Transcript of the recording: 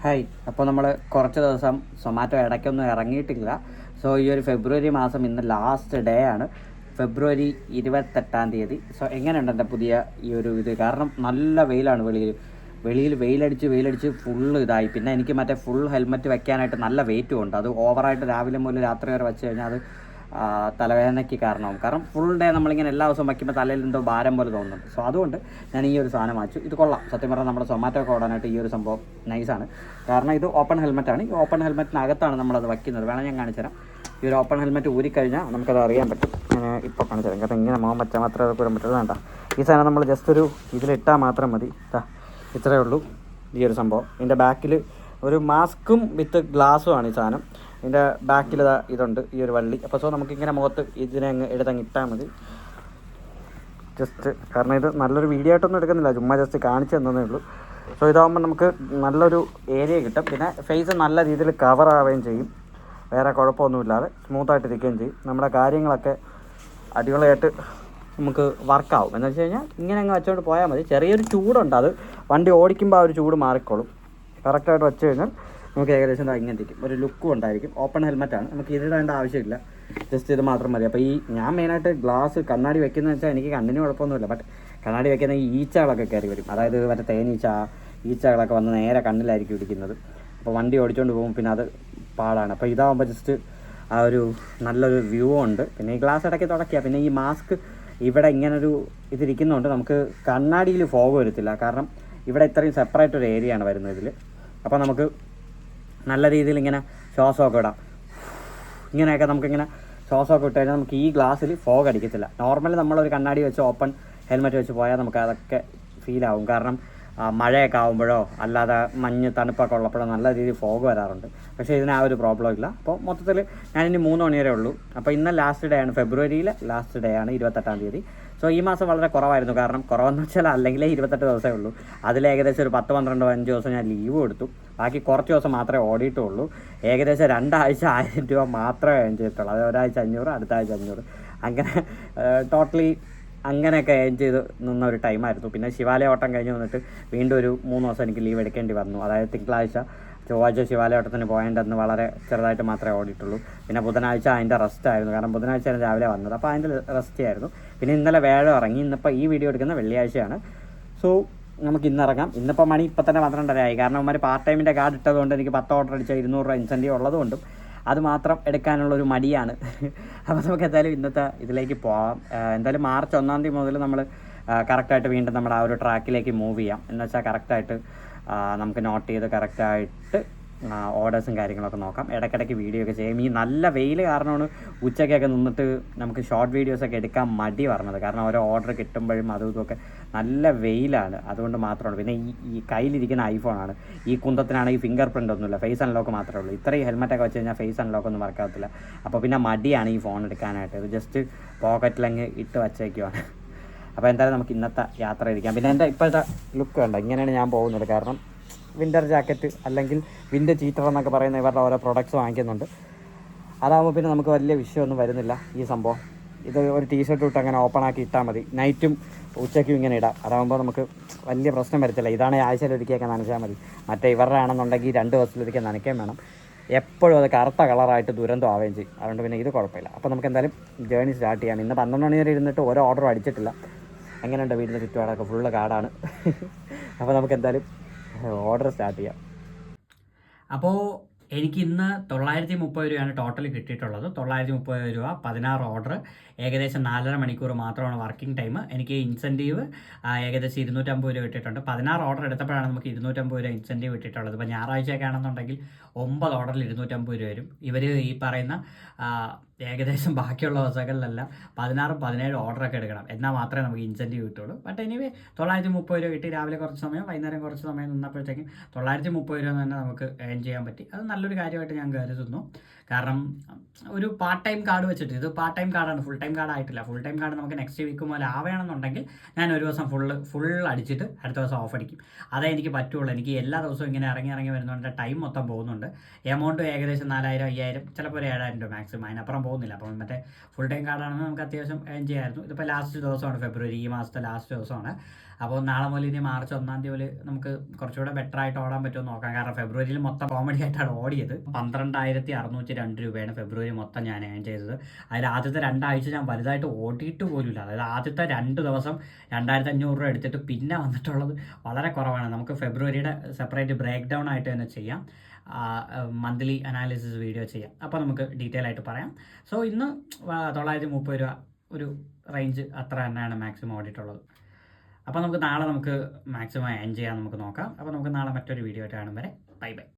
Hi. അപ്പോൾ നമ്മൾ കുറച്ച് ദിവസം സൊമാറ്റോ ഇടയ്ക്കൊന്നും ഇറങ്ങിയിട്ടില്ല. സോ ഈ ഒരു ഫെബ്രുവരി മാസം ഇന്ന് ലാസ്റ്റ് ഡേ ആണ്, ഫെബ്രുവരി 28. സോ എങ്ങനെയുണ്ട് എൻ്റെ പുതിയ ഈ ഒരു ഇത്? കാരണം നല്ല വെയിലാണ് വെളിയിൽ വെയിലടിച്ച് ഫുള്ള് ഇതായി. പിന്നെ എനിക്ക് മറ്റേ ഫുൾ ഹെൽമെറ്റ് വെക്കാനായിട്ട് നല്ല വെയിറ്റും ഉണ്ട്. അത് ഓവറായിട്ട് രാവിലെ മുതൽ രാത്രി വരെ വെച്ച് കഴിഞ്ഞാൽ അത് തലവേദനയ്ക്ക് കാരണമാകും. കാരണം ഫുൾ ഡേ നമ്മളിങ്ങനെ എല്ലാ ദിവസവും വയ്ക്കുമ്പോൾ തലയിൽ എന്തോ ഭാരം പോലെ തോന്നുന്നുണ്ട്. സോ അതുകൊണ്ട് ഞാൻ ഈ ഒരു സാധനം വാങ്ങിച്ചു. ഇത് കൊള്ളാം. സത്യം പറഞ്ഞാൽ നമ്മുടെ സൊമാറ്റോ ഒക്കെ ഓടാനായിട്ട് ഈ ഒരു സംഭവം നൈസാണ്. കാരണം ഇത് ഓപ്പൺ ഹെൽമെറ്റാണ്. ഈ ഓപ്പൺ ഹെൽമെറ്റിനകത്താണ് നമ്മളത് വയ്ക്കുന്നത്. വേണം ഞാൻ കാണിച്ചു തരാം. ഈ ഒരു ഓപ്പൺ ഹെൽമെറ്റ് ഊരിക്കഴിഞ്ഞാൽ നമുക്കത് അറിയാൻ പറ്റും. ഞാൻ ഇപ്പോൾ കാണിച്ചു തരാം. കാരണം ഇങ്ങനെ പോകാൻ പറ്റാൻ മാത്രമേ അതൊക്കെ വരാൻ പറ്റുള്ളൂ. വേണ്ട, ഈ സാധനം നമ്മൾ ജസ്റ്റ് ഒരു ഇതിലിട്ടാൽ മാത്രം മതി. ഇത്രയേ ഉള്ളൂ ഈ ഒരു സംഭവം. ഇതിൻ്റെ ബാക്കിൽ ഒരു മാസ്കും വിത്ത് ഗ്ലാസ്സുമാണ് ഈ സാധനം. ഇതിൻ്റെ ബാക്കിൽ ഇതുണ്ട്, ഈ ഒരു വള്ളി. അപ്പോൾ സോ നമുക്കിങ്ങനെ മുഖത്ത് ഇതിനെ എടുത്തങ്ങ് ഇട്ടാൽ മതി. ജസ്റ്റ് കാരണം ഇത് നല്ലൊരു വീഡിയോ ആയിട്ടൊന്നും എടുക്കുന്നില്ല, ചുമ്മാ ജസ്റ്റ് കാണിച്ചു തന്നതേ ഉള്ളൂ. സോ ഇതാകുമ്പോൾ നമുക്ക് നല്ലൊരു ഏരിയ കിട്ടും. പിന്നെ ഫേസ് നല്ല രീതിയിൽ കവർ ആവുകയും ചെയ്യും. വേറെ കുഴപ്പമൊന്നുമില്ലാതെ സ്മൂത്തായിട്ടിരിക്കുകയും ചെയ്യും. നമ്മുടെ കാര്യങ്ങളൊക്കെ അടിപൊളിയായിട്ട് നമുക്ക് വർക്കാവും. എന്ന് വെച്ച് കഴിഞ്ഞാൽ ഇങ്ങനെ അങ്ങ് വെച്ചുകൊണ്ട് പോയാൽ മതി. ചെറിയൊരു ചൂടുണ്ട്, അത് വണ്ടി ഓടിക്കുമ്പോൾ ആ ഒരു ചൂട് മാറിക്കോളും. കറക്റ്റായിട്ട് വെച്ച് കഴിഞ്ഞാൽ നമുക്ക് ഏകദേശം ഇങ്ങനെ ഇരിക്കും. ഒരു ലുക്കും ഉണ്ടായിരിക്കും. ഓപ്പൺ ഹെൽമെറ്റാണ്, നമുക്ക് ഇതിടേണ്ട ആവശ്യമില്ല. ജസ്റ്റ് ഇത് മാത്രം മതി. അപ്പോൾ ഞാൻ മെയിനായിട്ട് ഗ്ലാസ് കണ്ണാടി വെക്കുന്നതെന്ന് വെച്ചാൽ എനിക്ക് കണ്ണിന് കുഴപ്പമൊന്നുമില്ല. ബട്ട് കണ്ണാടി വെക്കുന്ന ഈ ഈച്ചകളൊക്കെ കയറി വരും. അതായത് മറ്റേ തേനീച്ച ഈച്ചകളൊക്കെ വന്ന് നേരെ കണ്ണിലായിരിക്കും ഇടിക്കുന്നത്. അപ്പോൾ വണ്ടി ഓടിച്ചുകൊണ്ട് പോകും, പിന്നെ അത് പാടാണ്. അപ്പോൾ ഇതാകുമ്പോൾ ജസ്റ്റ് ആ ഒരു നല്ലൊരു വ്യൂ ഉണ്ട്. പിന്നെ ഈ ഗ്ലാസ് ഇടയ്ക്ക് തുടയ്ക്കുക. പിന്നെ ഈ മാസ്ക് ഇവിടെ ഇങ്ങനൊരു ഇതിരിക്കുന്നതുകൊണ്ട് നമുക്ക് കണ്ണാടിയിൽ ഫോഗ് വരത്തില്ല. കാരണം ഇവിടെ ഇത്രയും സെപ്പറേറ്റ് ഒരു ഏരിയ ആണ് വരുന്നത് ഇതിൽ. അപ്പോൾ നമുക്ക് നല്ല രീതിയിൽ ഇങ്ങനെ ശ്വാസമൊക്കെ ഇടാം. ഇങ്ങനെയൊക്കെ നമുക്കിങ്ങനെ ശ്വാസമൊക്കെ ഇട്ട് കഴിഞ്ഞാൽ നമുക്ക് ഈ ഗ്ലാസ്സിൽ ഫോഗ് അടിക്കത്തില്ല. നോർമലി നമ്മളൊരു കണ്ണാടി വെച്ച് ഓപ്പൺ ഹെൽമെറ്റ് വെച്ച് പോയാൽ നമുക്ക് അതൊക്കെ ഫീലാവും. കാരണം മഴയൊക്കെ ആകുമ്പോഴോ അല്ലാതെ മഞ്ഞ് തണുപ്പൊക്കെ ഉള്ളപ്പോഴോ നല്ല രീതിയിൽ ഫോഗ് വരാറുണ്ട്. പക്ഷേ ഇതിന് ആ ഒരു പ്രോബ്ലം ഇല്ല. അപ്പോൾ മൊത്തത്തിൽ ഞാനിനി 3 മണി വരെ ഉള്ളൂ. അപ്പോൾ ഇന്ന് ലാസ്റ്റ് ഡേ ആണ്, ഫെബ്രുവരിയിലെ ലാസ്റ്റ് ഡേ ആണ്, 28. സോ ഈ മാസം വളരെ കുറവായിരുന്നു. കാരണം കുറവെന്ന് വെച്ചാൽ അല്ലെങ്കിലേ 28 ദിവസമേ ഉള്ളൂ. അതിൽ ഏകദേശം ഒരു 10, 12, 5 ദിവസം ഞാൻ ലീവ് എടുത്തു. ബാക്കി കുറച്ച് ദിവസം മാത്രമേ ഓടിയിട്ടുള്ളൂ. ഏകദേശം 2 ആഴ്ച 1000 രൂപ മാത്രമേ ഏൺ ചെയ്തിട്ടുള്ളൂ. അത് ഒരാഴ്ച 500, അടുത്ത ആഴ്ച 500, അങ്ങനെ ടോട്ടലി അങ്ങനെയൊക്കെ ഏൺ ചെയ്ത് നിന്ന ഒരു ടൈമായിരുന്നു. പിന്നെ ശിവാലയ ഓട്ടം കഴിഞ്ഞ് വന്നിട്ട് വീണ്ടും ഒരു 3 ദിവസം എനിക്ക് ലീവ് എടുക്കേണ്ടി വന്നു. അതായത് തിങ്കളാഴ്ച, ചൊവ്വാഴ്ച ശിവാലയ ഓട്ടത്തിന് പോയതിൻ്റെ വളരെ ചെറുതായിട്ട് മാത്രമേ ഓടിയിട്ടുള്ളൂ. പിന്നെ ബുധനാഴ്ച അതിൻ്റെ റെസ്റ്റ് ആയിരുന്നു. കാരണം ബുധനാഴ്ച രാവിലെ വന്നത്, അപ്പോൾ അതിൻ്റെ റെസ്റ്റ് ആയിരുന്നു. പിന്നെ ഇന്നലെ വ്യാഴം ഇറങ്ങി. ഇന്നിപ്പോൾ ഈ വീഡിയോ എടുക്കുന്ന വെള്ളിയാഴ്ചയാണ്. സോ നമുക്ക് ഇന്നിറങ്ങാം. ഇന്നിപ്പോൾ മണി ഇപ്പം തന്നെ 12:30 ആയി. കാരണം അവന്മാർ പാർട്ട് ടൈമിൻ്റെ കാർഡ് ഇട്ടതുകൊണ്ട് എനിക്ക് 10 ഓർഡർ അടിച്ച 200 രൂപ ഇൻസെൻറ്റീവ് ഉള്ളതുകൊണ്ടും അത് മാത്രം എടുക്കാനുള്ളൊരു മടിയാണ്. അപ്പോൾ നമുക്ക് എന്തായാലും ഇന്നത്തെ ഇതിലേക്ക് പോകാം. എന്തായാലും മാർച്ച് 1 മുതൽ നമ്മൾ കറക്റ്റായിട്ട് വീണ്ടും നമ്മുടെ ആ ഒരു ട്രാക്കിലേക്ക് മൂവ് ചെയ്യാം. എന്ന് വെച്ചാൽ കറക്റ്റായിട്ട് നമുക്ക് നോട്ട് ചെയ്ത് കറക്റ്റായിട്ട് ഓർഡേഴ്സും കാര്യങ്ങളൊക്കെ നോക്കാം. ഇടയ്ക്കിടയ്ക്ക് വീഡിയോ ഒക്കെ ചെയ്യും. ഈ നല്ല വെയിൽ കാരണമാണ് ഉച്ചയ്ക്കൊക്കെ നിന്നിട്ട് നമുക്ക് ഷോർട്ട് വീഡിയോസൊക്കെ എടുക്കാൻ മടി പറഞ്ഞത്. കാരണം ഓരോ ഓർഡർ കിട്ടുമ്പോഴും അതും ഇതൊക്കെ നല്ല വെയിലാണ്, അതുകൊണ്ട് മാത്രമാണ്. പിന്നെ ഈ കയ്യിലിരിക്കുന്ന ഐഫോണാണ്. ഈ കുന്തത്തിനാണെങ്കിൽ ഫിംഗർ പ്രിൻ്റ് ഒന്നുമില്ല, ഫേസ് അൺലോക്ക് മാത്രമേ ഉള്ളൂ. ഇത്രയും ഹെൽമെറ്റൊക്കെ വെച്ച് കഴിഞ്ഞാൽ ഫേസ് അൺലോക്ക് ഒന്നും വർക്കാകത്തില്ല. അപ്പോൾ പിന്നെ മടിയാണ് ഈ ഫോൺ എടുക്കാനായിട്ട്. ഇത് ജസ്റ്റ് പോക്കറ്റിലങ്ങ് ഇട്ട് വച്ചേക്കുവാണ്. അപ്പോൾ എന്തായാലും നമുക്ക് ഇന്നത്തെ യാത്ര ഇരിക്കാം. പിന്നെ എൻ്റെ ഇപ്പോഴത്തെ ലുക്ക് കണ്ട, ഇങ്ങനെയാണ് ഞാൻ പോകുന്നത്. കാരണം വിൻ്റർ ജാക്കറ്റ് അല്ലെങ്കിൽ വിൻ്റർ ചീറ്റർ എന്നൊക്കെ പറയുന്ന ഇവരുടെ ഓരോ പ്രൊഡക്ട്സ് വാങ്ങിക്കുന്നുണ്ട്. അതാകുമ്പോൾ പിന്നെ നമുക്ക് വലിയ വിഷയമൊന്നും വരുന്നില്ല ഈ സംഭവം. ഇത് ഒരു ടീഷർട്ട് ഇട്ട് അങ്ങനെ ഓപ്പൺ ആക്കി ഇട്ടാൽ മതി. നൈറ്റും ഉച്ചയ്ക്കും ഇങ്ങനെ ഇടാം. അതാകുമ്പോൾ നമുക്ക് വലിയ പ്രശ്നം വരത്തില്ല. ഇതാണ് ആഴ്ചയിലൊരിക്കലൊക്കെ നനച്ചാൽ മതി. മറ്റേ ഇവരുടെ ആണെന്നുണ്ടെങ്കിൽ 2 ദിവസത്തിലൊരിക്കൽ നനയ്ക്കുകയും വേണം. എപ്പോഴും അത് കറുത്ത കളറായിട്ട് ദുരന്തം ആവുകയും ചെയ്യും. അതുകൊണ്ട് പിന്നെ ഇത് കുഴപ്പമില്ല. അപ്പോൾ നമുക്ക് എന്തായാലും ജേർണി സ്റ്റാർട്ട് ചെയ്യാം. ഇന്ന് 12 മണി വരെ ഇരുന്നിട്ട് ഓരോ ഓർഡറും അടിച്ചിട്ടില്ല. എങ്ങനെയുണ്ട് വീടിൻ്റെ ചുറ്റുപാടൊക്കെ? ഫുള്ള് കാടാണ്. അപ്പോൾ നമുക്ക് എന്തായാലും ഓർഡർ സ്റ്റാർട്ട് ചെയ്യാം. അപ്പോൾ എനിക്ക് ഇന്ന് 930 രൂപയാണ് ടോട്ടൽ കിട്ടിയിട്ടുള്ളത്. 930 രൂപ, 16 ഓർഡർ, ഏകദേശം 4.5 മണിക്കൂർ മാത്രമാണ് വർക്കിംഗ് ടൈം. എനിക്ക് ഇൻസെൻറ്റീവ് ഏകദേശം 250 രൂപ കിട്ടിയിട്ടുണ്ട്. 16 ഓർഡർ എടുത്തപ്പോഴാണ് നമുക്ക് 250 രൂപ ഇൻസെൻറ്റീവ് കിട്ടിയിട്ടുള്ളത്. ഇപ്പോൾ ഞായറാഴ്ചയൊക്കെ ആണെന്നുണ്ടെങ്കിൽ 9 ഓർഡറിൽ 250 രൂപ വരും. ഇവർ ഈ പറയുന്ന ഏകദേശം ബാക്കിയുള്ള ദിവസങ്ങളിലെല്ലാം 16, 17 ഓർഡറൊക്കെ എടുക്കണം. എന്നാൽ മാത്രമേ നമുക്ക് ഇൻസെൻറ്റീവ് കിട്ടുള്ളൂ. ബട്ട് എനിവേ 930 രൂപ കിട്ടി. രാവിലെ കുറച്ച് സമയം, വൈകുന്നേരം കുറച്ച് സമയം നിന്നപ്പോഴത്തേക്കും 930 രൂപ തന്നെ നമുക്ക് ഏൺ ചെയ്യാൻ പറ്റി. അത് നല്ലൊരു കാര്യമായിട്ട് ഞാൻ കരുതുന്നു. കാരണം ഒരു പാർട്ട് ടൈം കാർഡ് വെച്ചിട്ട്, ഇത് പാർട്ട് ടൈം കാർഡാണ്, ഫുൾ ടൈം കാർഡ് ആയിട്ടില്ല. ഫുൾ ടൈം കാർഡ് നമുക്ക് നെക്സ്റ്റ് വീക്ക് മുതൽ ആവുകയാണെന്നുണ്ടെങ്കിൽ ഞാൻ ഒരു ദിവസം ഫുൾ അടിച്ചിട്ട് അടുത്ത ദിവസം ഓഫ് അടിക്കും. അതേ എനിക്ക് പറ്റുള്ളൂ. എനിക്ക് എല്ലാ ദിവസവും ഇങ്ങനെ ഇറങ്ങി വരുന്നതുകൊണ്ട് ടൈം മൊത്തം പോകുന്നുണ്ട്. എമൗണ്ട് ഏകദേശം 4000, 5000, ചിലപ്പോൾ ഒരു 7000 രൂപ മാക്സിമം, അതിനപ്പുറം പോകുന്നില്ല. അപ്പം മറ്റേ ഫുൾ ടൈം കാർഡാണെന്ന് നമുക്ക് അത്യാവശ്യം ഏൺ ചെയ്യാമായിരുന്നു. ഇതിപ്പോൾ ലാസ്റ്റ് ദിവസമാണ് ഫെബ്രുവരി, ഈ മാസത്തെ ലാസ്റ്റ് ദിവസമാണ്. അപ്പോൾ നാളെ മുതൽ ഇനി മാർച്ച് 1 മുതൽ നമുക്ക് കുറച്ചുകൂടെ ബെറ്റർ ആയിട്ട് ഓടാൻ പറ്റുമോ നോക്കാം. കാരണം ഫെബ്രുവരിയിൽ മൊത്തം കോമഡി ആയിട്ടാണ് ഓടിയത്. 12,602 രൂപയാണ് ഫെബ്രുവരി മൊത്തം ഞാൻ ഏൺ ചെയ്തത്. അതിൽ ആദ്യത്തെ 2 ആഴ്ച ഞാൻ വലുതായിട്ട് ഓടിയിട്ട് പോലുമില്ല. അതായത് ആദ്യത്തെ 2 ദിവസം 2,500 രൂപ എടുത്തിട്ട് പിന്നെ വന്നിട്ടുള്ളത് വളരെ കുറവാണ്. നമുക്ക് ഫെബ്രുവരിയുടെ സെപ്പറേറ്റ് ബ്രേക്ക് ഡൗൺ ആയിട്ട് തന്നെ ചെയ്യാം, മന്ത്ലി അനാലിസിസ് വീഡിയോ ചെയ്യാം. അപ്പോൾ നമുക്ക് ഡീറ്റെയിൽ ആയിട്ട് പറയാം. സോ ഇന്ന് 930 രൂപ ഒരു റേഞ്ച് അത്ര തന്നെയാണ് മാക്സിമം ഓടിയിട്ടുള്ളത്. അപ്പോൾ നമുക്ക് നാളെ നമുക്ക് മാക്സിമം ഏൺ ചെയ്യാൻ നമുക്ക് നോക്കാം. അപ്പോൾ നമുക്ക് നാളെ മറ്റൊരു വീഡിയോ ആയിട്ട് കാണും വരെ ബൈ ബൈ.